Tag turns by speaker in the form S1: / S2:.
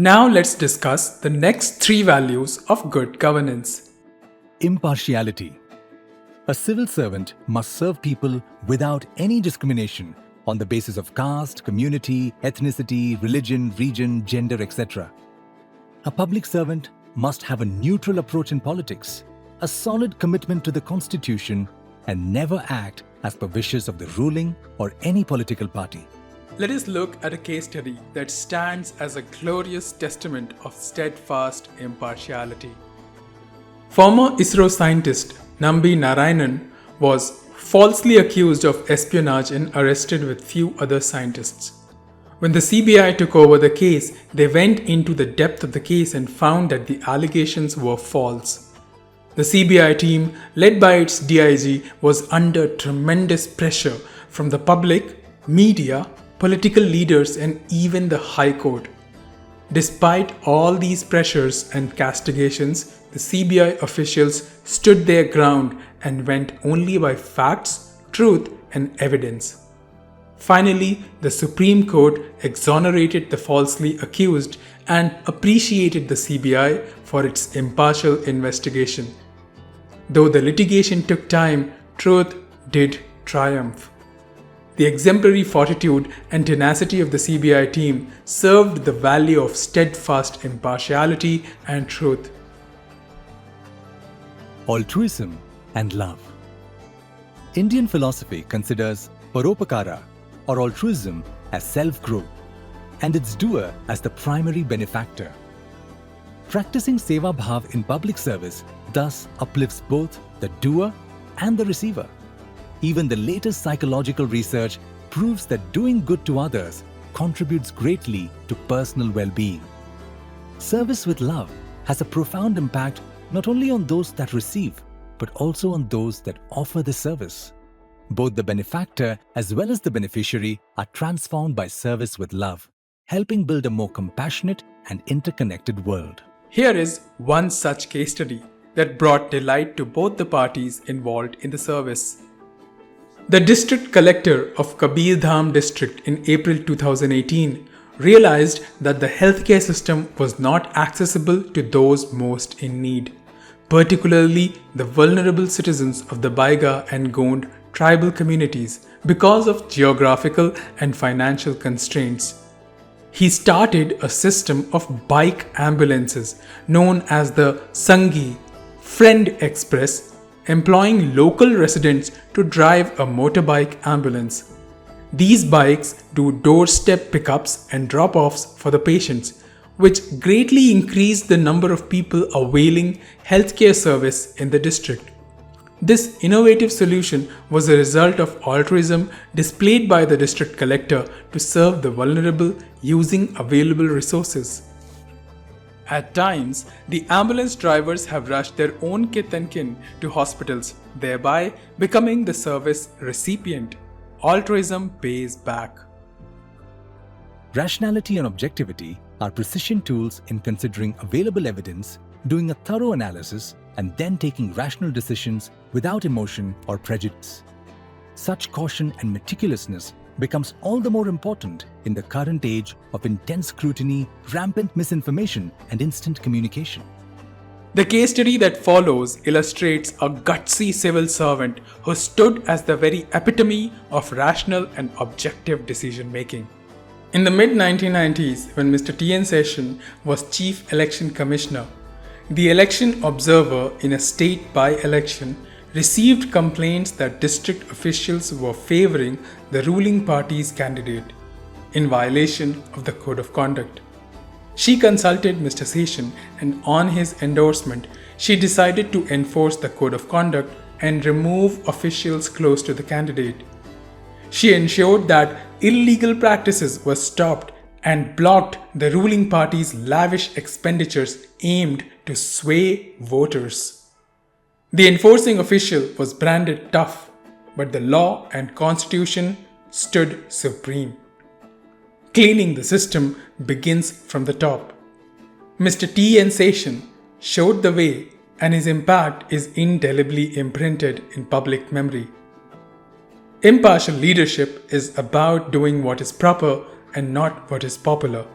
S1: Now let's discuss the next three values of good governance.
S2: Impartiality. A civil servant must serve people without any discrimination on the basis of caste, community, ethnicity, religion, region, gender, etc. A public servant must have a neutral approach in politics, a solid commitment to the Constitution, and never act as per wishes of the ruling or any political party.
S1: Let us look at a case study that stands as a glorious testament of steadfast impartiality. Former ISRO scientist Nambi Narayanan was falsely accused of espionage and arrested with few other scientists. When the CBI took over the case, they went into the depth of the case and found that the allegations were false. The CBI team, led by its DIG, was under tremendous pressure from the public, media, political leaders, and even the High Court. Despite all these pressures and castigations, the CBI officials stood their ground and went only by facts, truth, and evidence. Finally, the Supreme Court exonerated the falsely accused and appreciated the CBI for its impartial investigation. Though the litigation took time, truth did triumph. The exemplary fortitude and tenacity of the CBI team served the value of steadfast impartiality and truth.
S2: Altruism and love. Indian philosophy considers paropakara or altruism as self-growth and its doer as the primary benefactor. Practicing seva bhav in public service thus uplifts both the doer and the receiver. Even the latest psychological research proves that doing good to others contributes greatly to personal well-being. Service with love has a profound impact not only on those that receive, but also on those that offer the service. Both the benefactor as well as the beneficiary are transformed by service with love, helping build a more compassionate and interconnected world.
S1: Here is one such case study that brought delight to both the parties involved in the service. The district collector of Kabirdham district in April 2018 realized that the healthcare system was not accessible to those most in need, particularly the vulnerable citizens of the Baiga and Gond tribal communities because of geographical and financial constraints. He started a system of bike ambulances known as the Sangi Friend Express, employing local residents to drive a motorbike ambulance. These bikes do doorstep pickups and drop-offs for the patients, which greatly increased the number of people availing healthcare service in the district. This innovative solution was a result of altruism displayed by the district collector to serve the vulnerable using available resources. At times, the ambulance drivers have rushed their own kith and kin to hospitals, thereby becoming the service recipient. Altruism pays back.
S2: Rationality and objectivity are precision tools in considering available evidence, doing a thorough analysis, and then taking rational decisions without emotion or prejudice. Such caution and meticulousness becomes all the more important in the current age of intense scrutiny, rampant misinformation, and instant communication.
S1: The case study that follows illustrates a gutsy civil servant who stood as the very epitome of rational and objective decision making. In the mid-1990s, when Mr. T.N. Session was Chief Election Commissioner, the election observer in a state by-election received complaints that district officials were favoring the ruling party's candidate in violation of the Code of Conduct. She consulted Mr. Session, and on his endorsement, she decided to enforce the Code of Conduct and remove officials close to the candidate. She ensured that illegal practices were stopped and blocked the ruling party's lavish expenditures aimed to sway voters. The enforcing official was branded tough, but the law and constitution stood supreme. Cleaning the system begins from the top. Mr. T.N. Session showed the way, and his impact is indelibly imprinted in public memory. Impartial leadership is about doing what is proper and not what is popular.